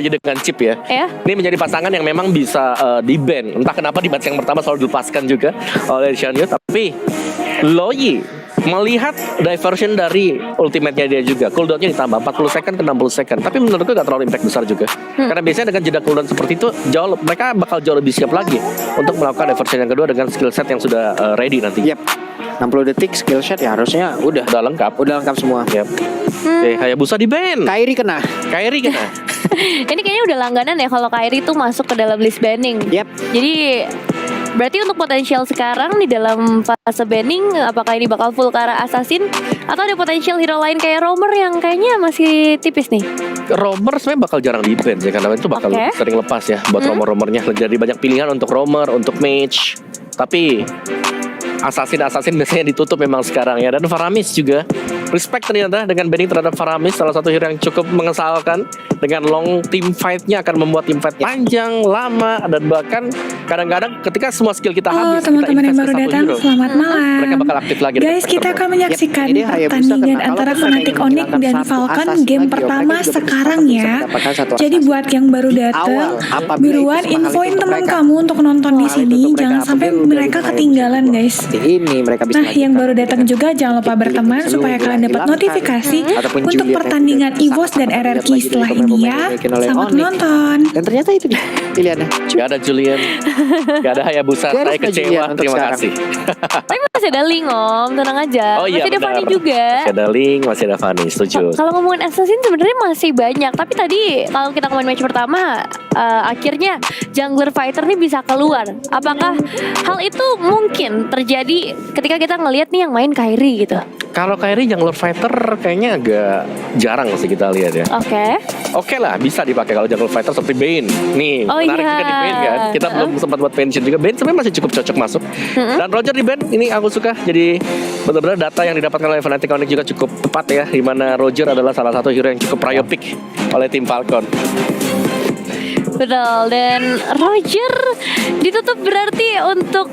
dengan chip ya. Ini menjadi pasangan yang memang bisa di-ban. Entah kenapa di match yang pertama selalu dilepaskan juga oleh Xianyu. Tapi Loyi melihat diversion dari ultimate-nya dia juga, cooldown-nya ditambah 40 second ke 60 second. Tapi menurutku gak terlalu impact besar juga. Karena biasanya dengan jeda cooldown seperti itu mereka bakal jauh lebih siap lagi untuk melakukan diversion yang kedua dengan skill set yang sudah ready nanti. 60 detik skill set ya harusnya udah lengkap semua. Hayabusa di-ban. Kairi kena. Ini kayaknya udah langganan ya kalau Kairi tuh masuk ke dalam list banning. Jadi berarti untuk potensial sekarang di dalam fase banning, apakah ini bakal full ke arah assassin atau ada potensial hero lain kayak Roamer yang kayaknya masih tipis nih? Roamer sebenarnya bakal jarang di-ban ya, karena itu bakal sering lepas ya buat roamer-roamernya. Jadi banyak pilihan untuk roamer, untuk mage. Tapi assassin biasanya ditutup memang sekarang ya. Dan Faramis juga respect ternyata dengan banning terhadap Faramis, salah satu hero yang cukup mengesalkan. Dengan long team fight-nya akan membuat team fight panjang, lama, dan bahkan kadang-kadang ketika semua skill kita habis, teman-teman yang baru datang, selamat malam. Mereka bakal aktif lagi. Guys, kita akan menyaksikan pertandingan antara Fnatic Onyx dan Falcon game pertama sekarang ya. Jadi buat yang baru datang, buruan infoin teman kamu untuk nonton di sini, jangan sampai mereka ketinggalan guys. Nah, yang baru datang juga jangan lupa berteman supaya kalian dapat notifikasi untuk pertandingan EVOS dan RRQ setelah ini ya. Selamat menonton. Dan ternyata itu dia pilihannya. Gak ada Julian, gak ada Hayabusa. Saya kecewa, terima kasih. Tapi masih ada Ling Om, tenang aja. Masih ada Fanny juga. Masih ada Ling, masih ada Fanny, setuju. Kalau ngomongin assassin sebenarnya masih banyak. Tapi tadi kalau kita ngomongin match pertama, akhirnya jungler fighter nih bisa keluar. Apakah hal itu mungkin terjadi ketika kita ngelihat nih yang main Kairi gitu? Kalau Kairi jungler fighter kayaknya agak jarang sih kita lihat ya. Oke lah, bisa dipakai kalau jungler fighter seperti Bane. Nih, menarik juga di Bane kan. Kita belum sempat buat mention juga. Bane sebenarnya masih cukup cocok masuk. Dan Roger di Bane, ini aku suka. Jadi benar-benar data yang didapatkan oleh Fnatic Onyx juga cukup tepat ya. Di mana Roger adalah salah satu hero yang cukup prio pick oleh tim Falcon. Betul, dan Roger ditutup berarti untuk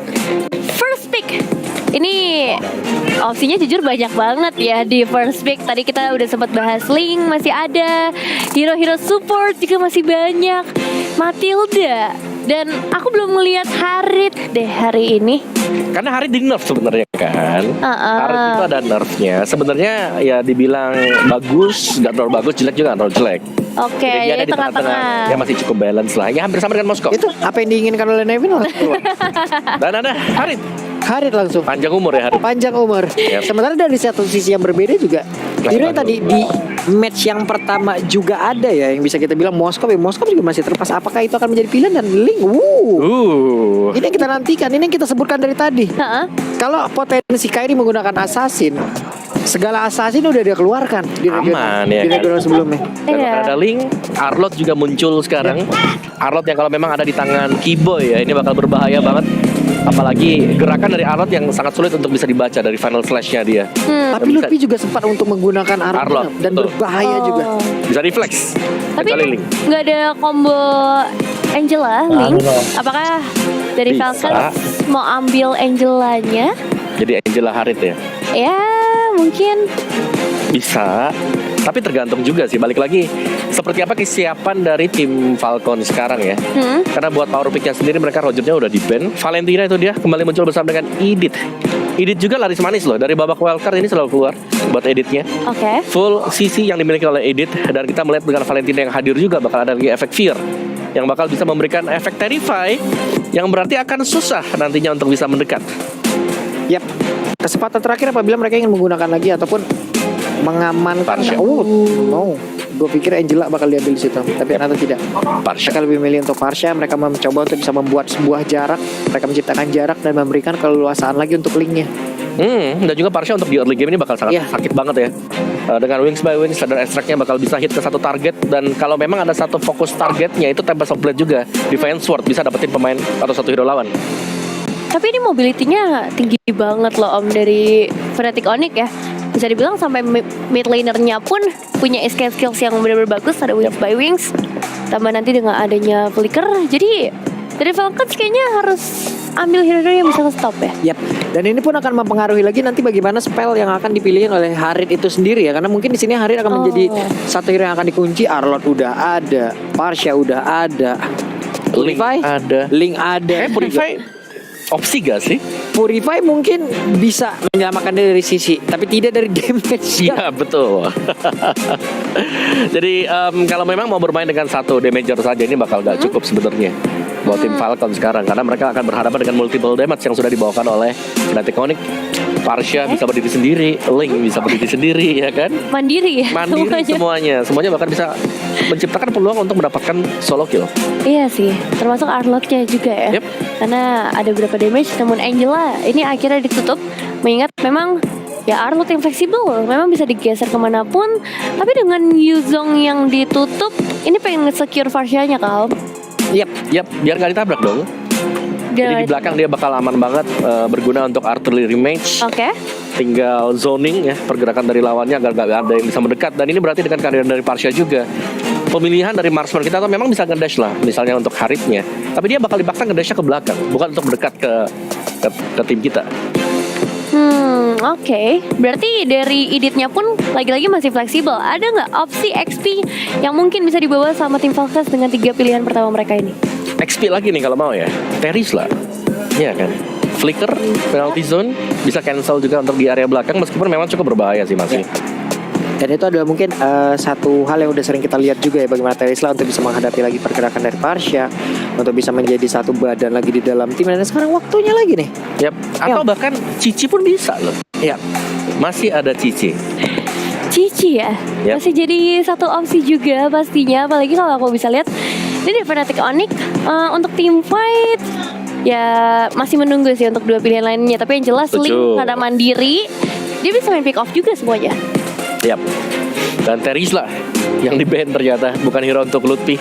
first pick. Ini opsinya jujur banyak banget ya di first pick. Tadi kita udah sempat bahas Ling, masih ada hero-hero support juga masih banyak, Matilda. Dan aku belum melihat Harit deh hari ini. Karena Harit di nerf sebenarnya kan. Harit itu ada nerfnya. Sebenarnya ya dibilang bagus, gak terlalu bagus, jelek juga gak terlalu jelek. Jadi di tengah-tengah. Ya masih cukup balance lah. Ya hampir sama dengan Moskow. Itu apa yang diinginkan oleh Nevin langsung keluar. Dan ada Harit langsung. Panjang umur ya Harit. Panjang umur. Sementara dari satu sisi yang berbeda juga. Hero tadi di match yang pertama juga ada ya yang bisa kita bilang Moskow juga masih terlepas. Apakah itu akan menjadi pilihan dan Ling? Ini yang kita nantikan. Ini yang kita sebutkan dari tadi. Kalau potensi Kairi menggunakan assassin, segala assassin udah dia keluarkan di regional sebelumnya. Ada Ling, Arlot juga muncul sekarang. Arlot yang kalau memang ada di tangan Keyboy ya, ini bakal berbahaya banget. Apalagi gerakan dari Arlot yang sangat sulit untuk bisa dibaca dari final slash-nya dia. Tapi Luffy juga sempat untuk menggunakan Arlot dan berbahaya juga. Bisa refleks. Tapi nggak ada combo Angela, Ling. Apakah dari Falcon mau ambil Angelanya? Jadi Angela Harit ya? Ya mungkin bisa, tapi tergantung juga sih. Balik lagi, seperti apa kesiapan dari tim Falcon sekarang ya. Karena buat power pick-nya sendiri mereka Rogernya udah di-ban. Valentina itu dia kembali muncul bersama dengan Edith. Edith juga laris manis loh. Dari babak wildcard ini selalu keluar buat Edithnya. Full CC yang dimiliki oleh Edith. Dan kita melihat dengan Valentina yang hadir juga bakal ada lagi efek Fear yang bakal bisa memberikan efek Terrify, yang berarti akan susah nantinya untuk bisa mendekat. Kesempatan terakhir apabila mereka ingin menggunakan lagi ataupun mengamankan. Gue pikir Angela bakal diambil di situ, tapi ternyata tidak. Mereka lebih memilih untuk Parsha. Mereka mencoba untuk bisa membuat sebuah jarak. Mereka menciptakan jarak dan memberikan keleluasaan lagi untuk Link-nya. Dan juga Parsha untuk di early game ini bakal sangat sakit banget ya. Dengan Wings by Wings dan extract-nya bakal bisa hit ke satu target. Dan kalau memang ada satu fokus targetnya, itu Tempest of Blade juga Defiant Sword bisa dapetin pemain atau satu hero lawan. Tapi ini mobility-nya tinggi banget loh Om dari Fnatic Onyx ya. Bisa dibilang sampai mid laner-nya pun punya escape skills yang benar-benar bagus. Ada Wings by Wings, tambah nanti dengan adanya Flicker. Jadi dari Falcons kayaknya harus ambil hero-hero yang bisa nge-stop ya. Yap. Dan ini pun akan mempengaruhi lagi nanti bagaimana spell yang akan dipilih oleh Harit itu sendiri ya. Karena mungkin di sini Harit akan menjadi satu hero yang akan dikunci. Arlot udah ada, Parsha udah ada, Purify ada. Link ada. Purify opsi gak sih? Purify mungkin bisa menyelamatkan dia dari sisi, tapi tidak dari damage. Iya betul. Jadi kalau memang mau bermain dengan satu damager saja ini bakal gak cukup sebenarnya buat tim Falcon sekarang, karena mereka akan berhadapan dengan multiple damage yang sudah dibawakan oleh Fnatic Onyx. Parsha bisa berdiri sendiri, Link bisa berdiri sendiri, ya kan? Mandiri ya. Mandiri semuanya bahkan bisa menciptakan peluang untuk mendapatkan solo kill. Iya sih, termasuk Arlotnya juga ya. Yep. Karena ada beberapa damage, namun Angela ini akhirnya ditutup. Mengingat memang ya Arlot yang fleksibel, memang bisa digeser kemanapun. Tapi dengan Yuzong yang ditutup, ini pengen nge-secure Parsha-nya Kal. Yap, biar gak ditabrak dong. Jadi di belakang dia bakal aman banget, berguna untuk artillery mage. Oke. Tinggal zoning ya pergerakan dari lawannya agar gak ada yang bisa mendekat. Dan ini berarti dengan kehadiran dari Parsha juga, pemilihan dari marksman kita atau memang bisa ngedash lah, misalnya untuk Haritnya. Tapi dia bakal dipaksa ngedashnya ke belakang, bukan untuk mendekat ke tim kita. Oke. Berarti dari editnya pun lagi-lagi masih fleksibel. Ada nggak opsi XP yang mungkin bisa dibawa sama tim Falcons dengan 3 pilihan pertama mereka ini? XP lagi nih kalau mau ya, Teris lah, iya kan. Flicker, penalty zone, bisa cancel juga untuk di area belakang, meskipun memang cukup berbahaya sih masih. Dan itu adalah mungkin satu hal yang udah sering kita lihat juga ya, bagaimana Terisla untuk bisa menghadapi lagi pergerakan dari Parsha, untuk bisa menjadi satu badan lagi di dalam tim. Dan sekarang waktunya lagi nih. Yap. Atau bahkan Cici pun bisa loh. Ya, masih ada Cici. Cici ya, masih jadi satu opsi juga pastinya. Apalagi kalau aku bisa lihat ini di Fnatic Onyx untuk team fight ya masih menunggu sih untuk 2 pilihan lainnya. Tapi yang jelas Link karena mandiri, dia bisa main pick off juga semuanya. Yap. Dan Terisla yang di-ban ternyata bukan hero untuk Lutfi.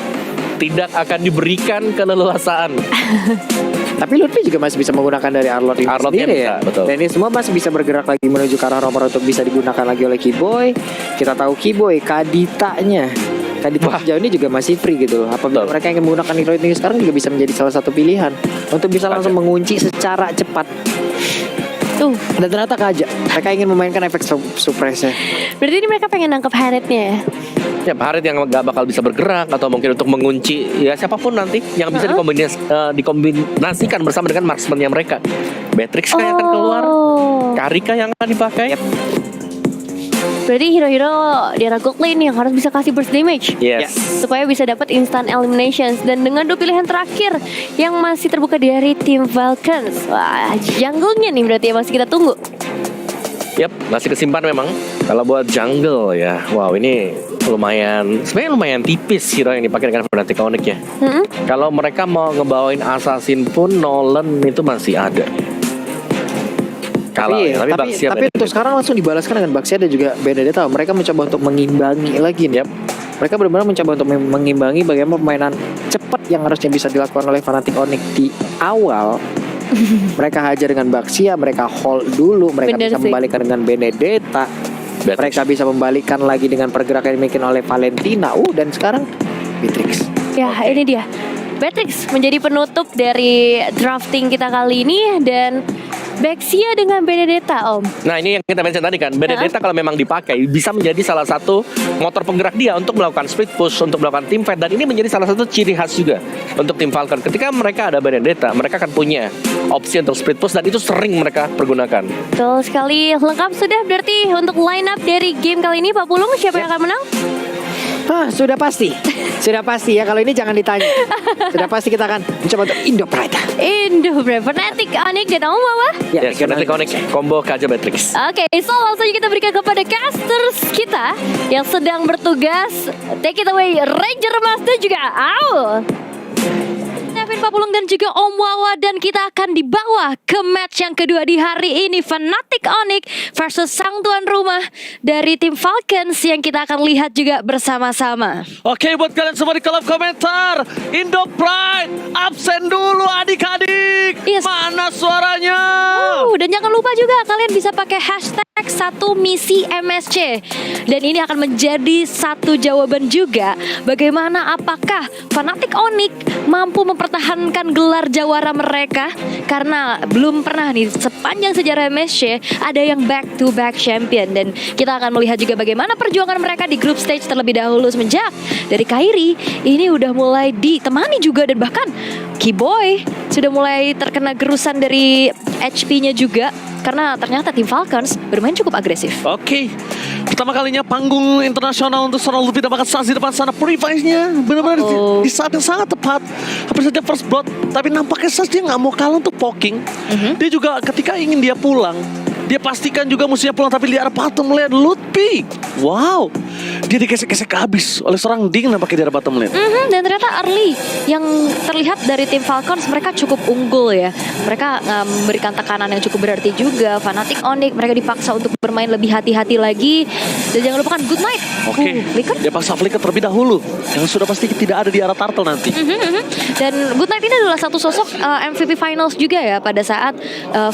Tidak akan diberikan keleluasaan. Tapi Lutfi juga masih bisa menggunakan dari Arlot ini sendiri bisa, ya. betul. Dan ini semua masih bisa bergerak lagi menuju ke arah nomor untuk bisa digunakan lagi oleh Keyboy. Kita tahu Keyboy, Kadita sejauh ini juga masih free gitu loh. Apabila mereka ingin menggunakan hero ini sekarang juga bisa menjadi salah satu pilihan untuk bisa langsung mengunci secara cepat. Dan ternyata Kaja, mereka ingin memainkan efek suppressnya. Berarti ini mereka pengen nangkep Haritnya ya? Ya, Harit yang gak bakal bisa bergerak atau mungkin untuk mengunci ya siapapun nanti yang bisa dikombinasikan bersama dengan marksman-nya mereka. Beatrix kayak akan keluar, Karika yang akan dipakai. Berarti hero-hero di arah gold lane yang harus bisa kasih burst damage. Yes. Supaya bisa dapat instant eliminations. Dan dengan 2 pilihan terakhir yang masih terbuka dari tim Falcons. Wah, jungle-nya nih berarti yang masih kita tunggu. Yap, masih kesimpan memang. Kalau buat jungle ya, wow ini sebenarnya lumayan tipis hero yang dipakai dengan Fnatic Onyx ya. Kalau mereka mau ngebawain assassin pun Nolan itu masih ada. Tapi untuk sekarang langsung dibalaskan dengan Baxia dan juga Benedetta. Mereka mencoba untuk mengimbangi lagi nih. Mereka benar-benar mencoba untuk mengimbangi bagaimana permainan cepat yang harusnya bisa dilakukan oleh Fnatic Onyx di awal. Mereka hajar dengan Baxia, mereka hold dulu, mereka bisa membalikkan dengan Benedetta. Mereka bisa membalikkan lagi dengan pergerakan yang dimiliki oleh Valentina. Dan sekarang Beatrix. Ya, ini dia. Beatrix menjadi penutup dari drafting kita kali ini. Dan Baxia dengan Benedetta, Om. Nah, ini yang kita mention tadi kan, Benedetta kalau memang dipakai bisa menjadi salah satu motor penggerak dia untuk melakukan split push, untuk melakukan team fight. Dan ini menjadi salah satu ciri khas juga untuk tim Falcon. Ketika mereka ada Benedetta, mereka akan punya opsi untuk split push dan itu sering mereka pergunakan. Betul sekali, lengkap sudah berarti untuk line up dari game kali ini. Pak Pulung, siapa yang akan menang? Sudah pasti. Sudah pasti ya, kalau ini jangan ditanya. Sudah pasti kita akan mencoba untuk Indo Pride. Fnatic Onyx dan Om Wawa. Ya, Fnatic Onyx combo Kaja Beatrix. Oke, so langsung saja kita berikan kepada casters kita yang sedang bertugas. Take it away, Ranger Mas dan juga Aul. Kevin Papulung dan juga Om Wawa, dan kita akan dibawa ke match yang kedua di hari ini, Fnatic Onyx versus sang tuan rumah dari tim Falcons yang kita akan lihat juga bersama-sama. Oke, buat kalian semua di kolom komentar, Indo Pride absen dulu adik-adik. Yes. Mana suaranya? Dan jangan lupa juga kalian bisa pakai hashtag 1 misi MSC. Dan ini akan menjadi satu jawaban juga bagaimana apakah Fnatic Onyx mampu mempertahankan gelar jawara mereka, karena belum pernah nih sepanjang sejarah MSC ada yang back to back champion. Dan kita akan melihat juga bagaimana perjuangan mereka di group stage terlebih dahulu semenjak dari Kairi ini udah mulai ditemani juga, dan bahkan Keyboy sudah mulai terkena gerusan dari HP-nya juga, karena ternyata tim Falcons bermain cukup agresif. Oke, pertama kalinya panggung internasional untuk seorang Luffy dapatkan Sans di depan sana. Purify-nya benar-benar di saat yang sangat tepat. Hampir saja first blood, tapi nampaknya Sans dia nggak mau kalah untuk poking. Dia juga ketika ingin dia pulang, dia pastikan juga musuhnya pulang, tapi di arah bottom lane Lutfi. Wow, dia digesek-gesek habis oleh seorang Ding nampaknya di arah bottom lane. Dan ternyata early yang terlihat dari tim Falcons mereka cukup unggul ya. Mereka memberikan tekanan yang cukup berarti juga. Fnatic Onyx mereka dipaksa untuk bermain lebih hati-hati lagi. Dan jangan lupakan Good Night. Oke, dia paksa flicker terlebih dahulu, yang sudah pasti tidak ada di arah turtle nanti. Dan Good Night ini adalah satu sosok MVP Finals juga ya pada saat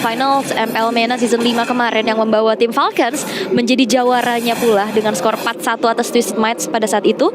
Finals ML MENA Season 5 kemarin, yang membawa tim Falcons menjadi jawaranya pula dengan skor 4-1 atas Twisted Minds pada saat itu.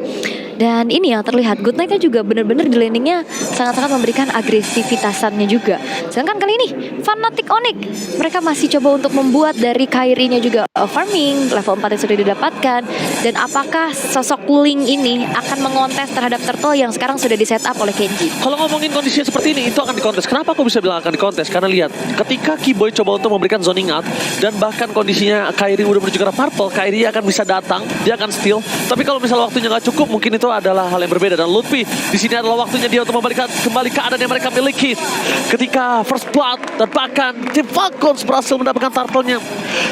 Dan ini yang terlihat Good Night-nya juga benar-benar di landingnya sangat-sangat memberikan agresivitasnya juga. Sedangkan kali ini Fnatic Onyx mereka masih coba untuk membuat dari Kairi-nya juga farming level 4 yang sudah didapatkan. Dan apakah sosok Ling ini akan mengontes terhadap Turtle yang sekarang sudah di setup oleh Kenji? Kalau ngomongin kondisinya seperti ini, itu akan dikontes. Kenapa aku bisa bilang akan dikontes? Karena lihat, ketika Keyboy coba untuk memberikan zoning out, dan bahkan kondisinya Kairi udah menuju ke arah purple, Kairi akan bisa datang, dia akan steal. Tapi kalau misalnya waktunya nggak cukup, mungkin itu adalah hal yang berbeda. Dan Lutfi di sini adalah waktunya dia untuk membalikan kembali keadaan yang mereka miliki. Ketika first blood dan bahkan tim Falcons berhasil mendapatkan turtle-nya,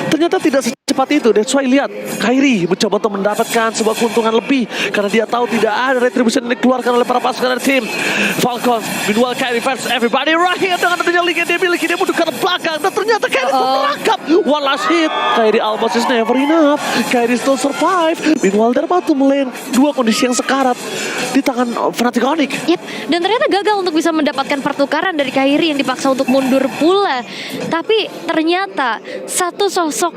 ternyata tidak secepat itu. That's why lihat, Kairi mencoba untuk mendapatkan sebuah keuntungan lebih karena dia tahu tidak ada retribution yang dikeluarkan oleh para pasukan dari tim Falcons. Meanwhile Kairi versus everybody right here dengan adanya link yang dia miliki, dia mundur ke belakang dan ternyata Kairi terperangkap. One last hit, Kairi almost is never enough. Kairi still survive. Meanwhile dari bottom lane, dua kondisi yang sekarat di tangan Fnatic Onyx. Yep, dan ternyata gagal untuk bisa mendapatkan pertukaran dari Kairi yang dipaksa untuk mundur pula. Tapi ternyata satu sosok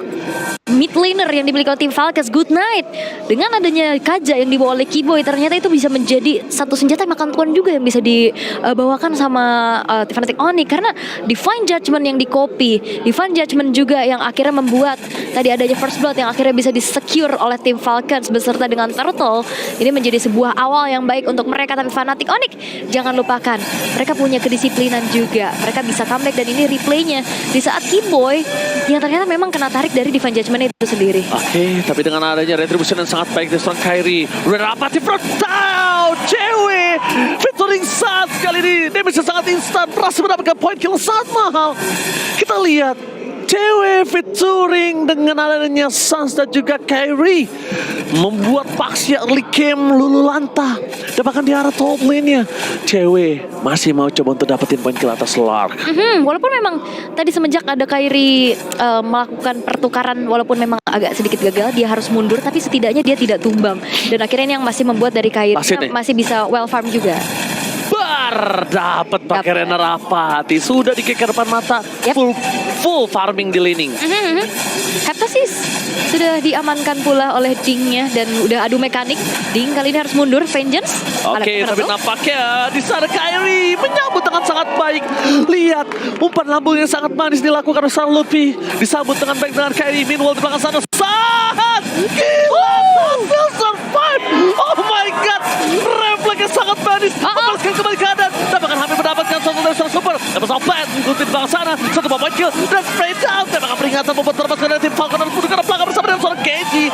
mid laner yang dimiliki oleh tim Falcons, Good Night, dengan adanya Kaja yang dibawa oleh Keyboy, ternyata itu bisa menjadi satu senjata yang makan tuan juga yang bisa dibawakan sama Fnatic Onyx. Karena Divine Judgment yang di-copy, Divine Judgment juga yang akhirnya membuat tadi adanya first blood yang akhirnya bisa di-secure oleh tim Falcons beserta dengan Turtle. Ini menjadi sebuah awal yang baik untuk mereka. Tapi Fnatic Onyx jangan lupakan, mereka punya kedisiplinan juga. Mereka bisa comeback, dan ini replaynya di saat Keyboy yang ternyata memang kena tarik dari Divine Judgment itu sendiri. Oke, tapi dengan adanya retribution yang sangat baik dari seorang Kairi, udah dapat di front down, cewek featuring Sans kali ini, dia bisa sangat instan berhasil mendapatkan poin kill sangat mahal. Kita lihat cewek featuring dengan adanya Sans dan juga Kairi membuat Paxia early game lulu lantah. Dan bahkan di arah top lane-nya, cewek masih mau coba untuk dapetin poin kill atas Lark. Walaupun memang tadi semenjak ada Kairi melakukan pertukaran, walaupun memang agak sedikit gagal, dia harus mundur, tapi setidaknya dia tidak tumbang. Dan akhirnya ini yang masih membuat dari Kairi masih bisa well farm juga. Dapat pakai Rena Rapati, sudah dikeker depan mata. Full farming di laning. Heptasis sudah diamankan pula oleh Ding-nya, dan udah adu mekanik. Ding kali ini harus mundur, Vengeance. Oke, tapi nampaknya di sana Kairi menyambut dengan sangat baik. Lihat, umpan lambung yang sangat manis dilakukan oleh sang Lutfi, disambut dengan baik dengan Kairi. Meanwhile di belakang sana sangat gila, still survive. Oh my god, refleksnya sangat manis, melepaskan kembali keadaan, dan bahkan hampir mendapatkan satu dari sang super. Dapat sampai mengikuti di belakang sana, satu poin kill dan spray down. Dan bahkan peringatan membuat terlepaskan dari tim Falcon dan mundur ke belakang bersama dengan seorang Kenji.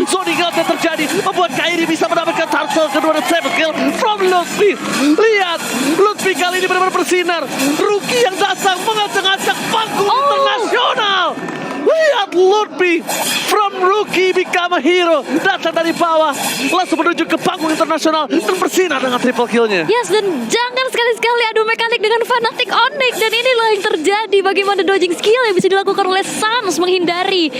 Zoning out yang terjadi membuat Kairi bisa mendapatkan turtle kedua dan 7 kill from Lutfi. Lihat, Lutfi kali ini benar-benar bersinar. Rookie yang datang mengacak-acak panggung internasional. Lihat Lutfi from rookie become a hero. Datang dari bawah, langsung menuju ke panggung internasional dan bersinar dengan triple kill-nya. Yes, dan jangan sekali-sekali adu mekanik dengan Fnatic Onyx. Dan inilah yang terjadi, bagaimana dodging skill yang bisa dilakukan oleh Sans menghindari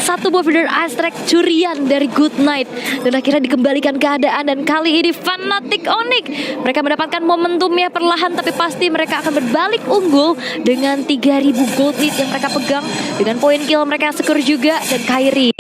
satu buah Feather Ice Strike curian dari Good Night. Dan akhirnya dikembalikan keadaan, dan kali ini Fnatic Onyx mereka mendapatkan momentumnya perlahan, tapi pasti mereka akan berbalik unggul dengan 3000 gold lead yang mereka pegang, dengan poin kill mereka secure juga. Dan Kairi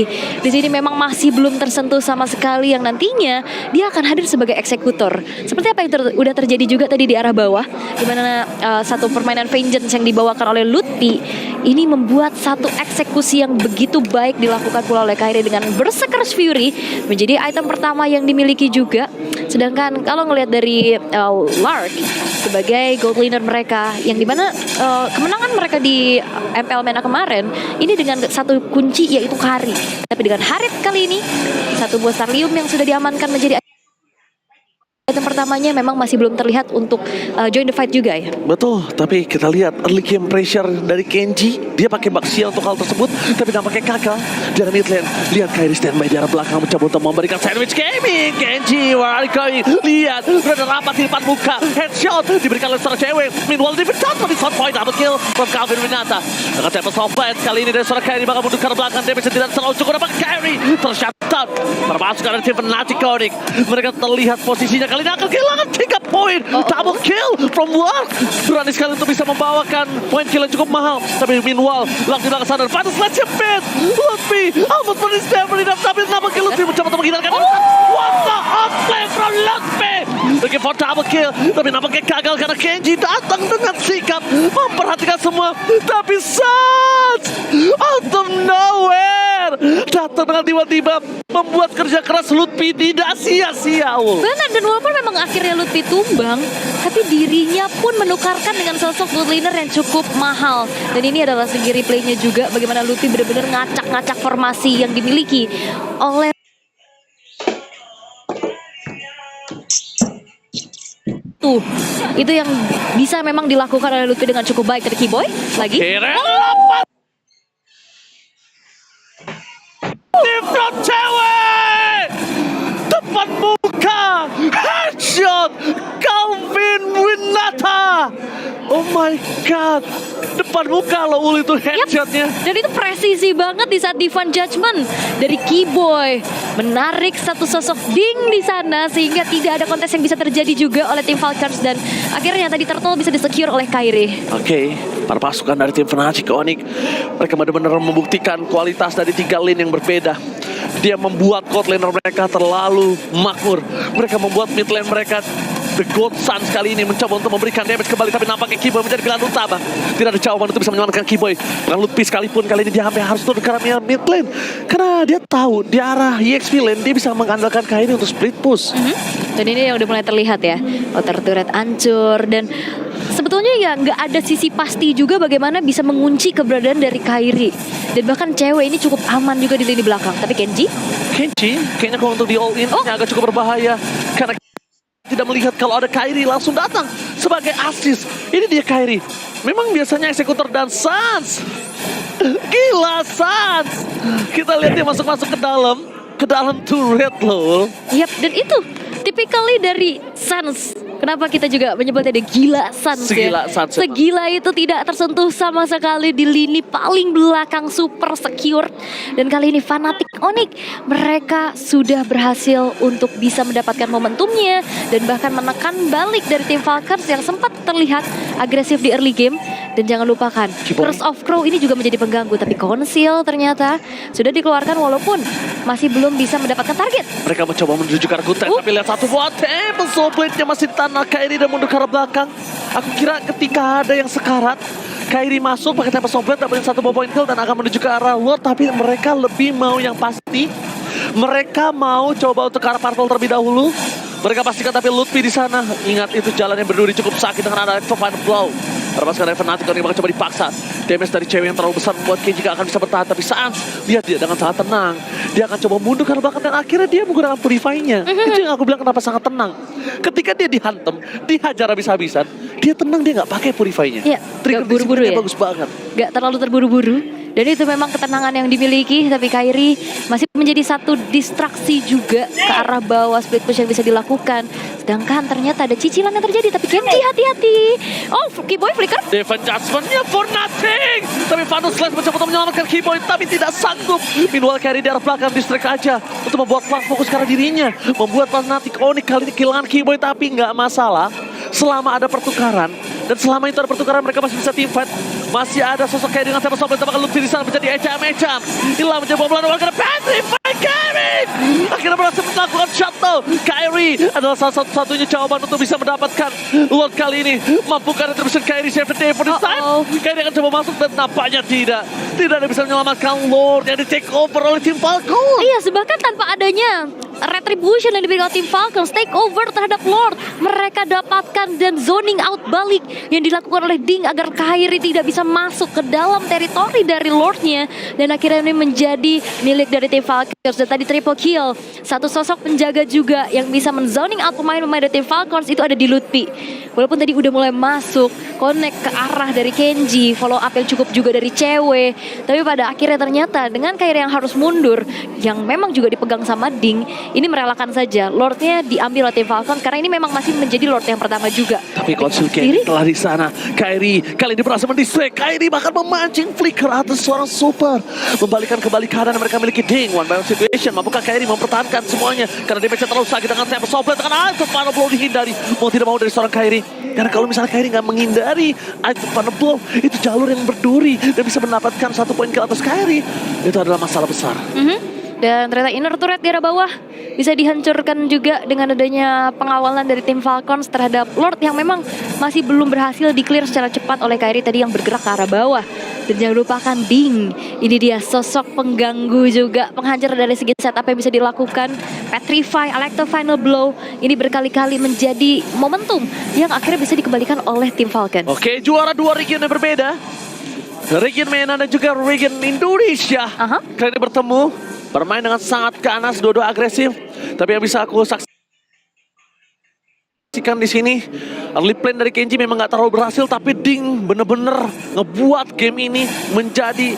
di sini memang masih belum tersentuh sama sekali, yang nantinya dia akan hadir sebagai eksekutor. Seperti apa yang udah terjadi juga tadi di arah bawah, di mana satu permainan Vengeance yang dibawakan oleh Lutfi ini membuat satu eksekusi yang begitu baik dilakukan pula oleh Kairi dengan Berserker's Fury menjadi item pertama yang dimiliki juga. Sedangkan kalau ngelihat dari Lark sebagai gold laner mereka, yang dimana kemenangan mereka di MPL MENA kemarin ini dengan satu kunci yaitu Kari. Tapi dengan Harith kali ini satu buah Starlium yang sudah diamankan menjadi item pertamanya memang masih belum terlihat untuk join the fight juga ya. Betul, tapi kita lihat early game pressure dari Kenji. Dia pakai Baxia untuk hal tersebut, tapi nampaknya gagal di arah mid lane. Lihat Kairi standby di arah belakang mencoba untuk memberikan sandwich gaming. Kenji, where are you going? Lihat, berada rapat di depan muka. Headshot diberikan oleh seorang cewek. Meanwhile, David Chan di shot point double kill from Calvin Winata. Dengan tempo softbite kali ini dari seorang Kairi bakal mundur ke belakang. Damage tidak terlalu cukup, dapat Kairi tershutdown. Termasuk dari tim Fnatic Onyx. Mereka terlihat posisinya kali ini akan kehilangan 3 poin. Double kill from Lark. Berani sekali untuk bisa membawakan poin kill yang cukup mahal. Tapi meanwhile, Lark di belakang sana. Pada slash bit. Lutfi almost pun disable. Tapi double kill Lutfi mencoba untuk menghindarkan. What the outplay from Lutfi. Looking for double kill. Tapi nampaknya gagal karena Kenji datang dengan sikap memperhatikan semua. Tapi Sans out of nowhere datang dengan tiba-tiba membuat kerja keras Lutfi tidak sia-sia. Benar, dan walaupun memang akhirnya Lutfi tumbang, tapi dirinya pun menukarkan dengan sosok gold laner yang cukup mahal. Dan ini adalah segi replaynya juga bagaimana Lutfi benar-benar ngacak-ngacak formasi yang dimiliki oleh itu yang bisa memang dilakukan oleh Lutfi dengan cukup baik. Dari Keyboy lagi. Different cewek depan muka, headshot Calvin Winata. Oh my god, depan muka loh Ul itu headshotnya. Dan itu presisi banget di saat Divine Judgment dari Keyboy menarik satu sosok Ding di sana sehingga tidak ada kontes yang bisa terjadi juga oleh tim Falcons, dan akhirnya tadi Turtle bisa disecure oleh Kairi. Oke, para pasukan dari tim Fnatic Onyx mereka benar-benar membuktikan kualitas dari 3 lane yang berbeda. Dia membuat gold laner mereka terlalu makmur. Mereka membuat mid lane mereka The God Sun kali ini mencoba untuk memberikan damage kembali, tapi nampaknya Keyboy menjadi pilihan utama. Tidak ada jawaban untuk bisa menyelamatkan Keyboy. Dengan Lutfi sekalipun kali ini dia hampir harus turun ke arah mid lane. Karena dia tahu di arah EXP lane dia bisa mengandalkan Kairi untuk split push. Dan ini yang udah mulai terlihat ya. Outer turret hancur, dan sebetulnya ya nggak ada sisi pasti juga bagaimana bisa mengunci keberadaan dari Kairi. Dan bahkan cewek ini cukup aman juga di lini belakang. Tapi Kenji kayaknya kalau untuk di all in agak cukup berbahaya. Karena tidak melihat kalau ada Kairi langsung datang sebagai assist. Ini dia Kairi. Memang biasanya eksekutor dan Sans. Gila Sans. Kita lihat dia masuk-masuk ke dalam turret loh. Yap, dan itu typically dari Sans. Kenapa kita juga menyebutnya dia gila Sans Segila ya? Sans. Segila itu tidak tersentuh sama sekali di lini paling belakang, super secure. Dan kali ini Fnatic Onyx mereka sudah berhasil untuk bisa mendapatkan momentumnya dan bahkan menekan balik dari tim Falcons yang sempat terlihat agresif di early game. Dan jangan lupakan, Curse of Crow ini juga menjadi pengganggu, tapi Conceal ternyata sudah dikeluarkan walaupun masih belum bisa mendapatkan target. Mereka mencoba menuju ke arah Guten, tapi lihat satu buah table Soulblade-nya masih di tanah Kairi dan mundur ke arah belakang. Aku kira ketika ada yang sekarat, Kairi masuk pakai tempo Soulblade dapetin satu buah point kill dan akan menuju ke arah Lord, tapi mereka lebih mau yang pasti. Mereka mau coba untuk ke arah Purple terlebih dahulu. Mereka pastikan, tapi Lutfi di sana. Ingat itu jalannya berduri cukup sakit dengan ada Final Blow. Terpaskan dari Fnatic Onyx bakal coba dipaksa. Damage dari cewek yang terlalu besar membuat Kenji gak akan bisa bertahan. Tapi Sans, lihat dia dengan sangat tenang. Dia akan coba mundur ke belakang dan akhirnya dia menggunakan Purify-nya. Itu yang aku bilang kenapa sangat tenang. Ketika dia dihantam, dihajar habis-habisan, dia tenang, dia gak pakai Purify-nya. Iya, Trigger buru-buru ya. bagus banget. Gak terlalu terburu-buru. Dan itu memang ketenangan yang dimiliki, tapi Kairi masih menjadi satu distraksi juga ke arah bawah split push yang bisa dilakukan. Sedangkan ternyata ada cicilan yang terjadi, tapi Kenji hati-hati. Oh, Keyboy flicker. Defense judgment-nya for nothing. Tapi Vanus Slash mencoba untuk menyelamatkan Keyboy, tapi tidak sanggup. Meanwhile Kairi di arah belakang distract aja untuk membuat Flash fokus ke arah dirinya. Membuat Fnatic Onyx kali ini kehilangan Keyboy, tapi nggak masalah. Selama ada pertukaran, dan selama itu ada pertukaran mereka masih bisa team fight. Masih ada sosok Kairi dengan Saber Sombel, bahkan Lutfi di sana menjadi ecam-ecam. Inilah menjadi bobolan warga Petrify Kairi. Akhirnya berhasil melakukan shuttle. Kairi adalah salah satu-satunya jawaban untuk bisa mendapatkan Lord kali ini. Mampukah retribution Kairi save the day for this time? Kairi akan coba masuk dan nampaknya tidak. Tidak ada bisa menyelamatkan Lord yang di take over oleh tim Falcon. Iya, bahkan tanpa adanya retribution yang diberikan tim Falcons, take over terhadap Lord, mereka dapatkan dan zoning out balik yang dilakukan oleh Ding agar Kairi tidak bisa masuk ke dalam teritori dari Lordnya, dan akhirnya ini menjadi milik dari tim Falcons. Dan tadi triple kill, satu sosok penjaga juga yang bisa menzoning out pemain-pemain dari tim Falcons itu ada di Lutfi. Walaupun tadi udah mulai masuk connect ke arah dari Kenji, follow up yang cukup juga dari cewek, tapi pada akhirnya ternyata dengan Kairi yang harus mundur, yang memang juga dipegang sama Ding, ini merelakan saja Lordnya diambil oleh tim Falcon karena ini memang masih menjadi Lord yang pertama juga. Tapi konsul Kairi telah di sana. Kairi kali ini berhasil mendistract. Kairi bahkan memancing flicker atas seorang super, membalikan kembali keadaan yang mereka miliki. Ding, one by one situation. Mampukah Kairi mempertahankan semuanya karena damage terlalu sakit dengan Saber Sombel, dengan item final blow dihindari. Mau tidak mau dari seorang Kairi. Karena kalau misalnya Kairi nggak menghindari item final blow, itu jalur yang berduri dan bisa mendapatkan 1 poin kill atas Kairi. Itu adalah masalah besar. Dan ternyata inner turret di arah bawah bisa dihancurkan juga dengan adanya pengawalan dari tim Falcons terhadap Lord yang memang masih belum berhasil di-clear secara cepat oleh Kairi tadi yang bergerak ke arah bawah. Dan jangan lupakan Ding, ini dia sosok pengganggu juga, penghancur dari segi setup yang bisa dilakukan. Petrify, Electro Final Blow, ini berkali-kali menjadi momentum yang akhirnya bisa dikembalikan oleh tim Falcons. Oke, juara 2 region yang berbeda. Region MENA dan juga region Indonesia. Kali ini bertemu, bermain dengan sangat ganas, dua-dua agresif. Tapi yang bisa aku saksikan di sini, early plan dari Kenji memang nggak terlalu berhasil, tapi Ding bener-bener ngebuat game ini menjadi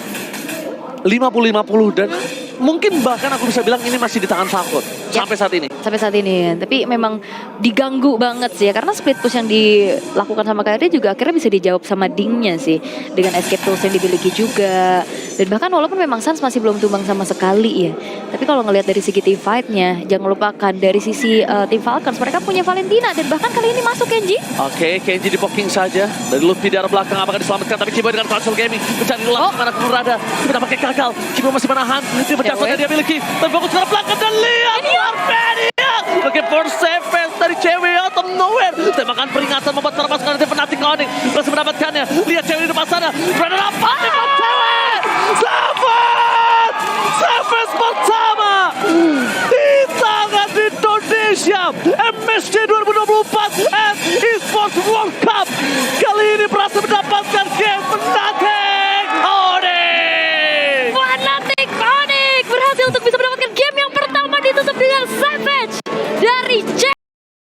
50-50 dan mungkin bahkan aku bisa bilang ini masih di tangan Falcon sampai saat ini. Sampai saat ini, tapi memang diganggu banget sih ya, karena split push yang dilakukan sama Kairi juga akhirnya bisa dijawab sama Dingnya sih, dengan escape tools yang dimiliki juga. Dan bahkan walaupun memang Sans masih belum tumbang sama sekali ya, tapi kalau ngelihat dari segi team fight-nya, jangan lupakan dari sisi tim Falcons, mereka punya Valentina dan bahkan kali ini masuk Kenji. Oke, Kenji di poking saja dari Lutfi di arah belakang, apakah diselamatkan? Tapi Keyboy dengan Console Gaming mencari ulang kemana pun berada, tapi tampaknya gagal. Keyboy masih menahan, dia berjasa dia miliki, tapi fokus ke arah belakang dan lihat Warpedia looking for seven dari cewek out of nowhere. Tembakan peringatan membuat terlepas karena dia Fnatic Onyx berhasil mendapatkannya. Lihat cewek di depan sana, berada apa? Cewek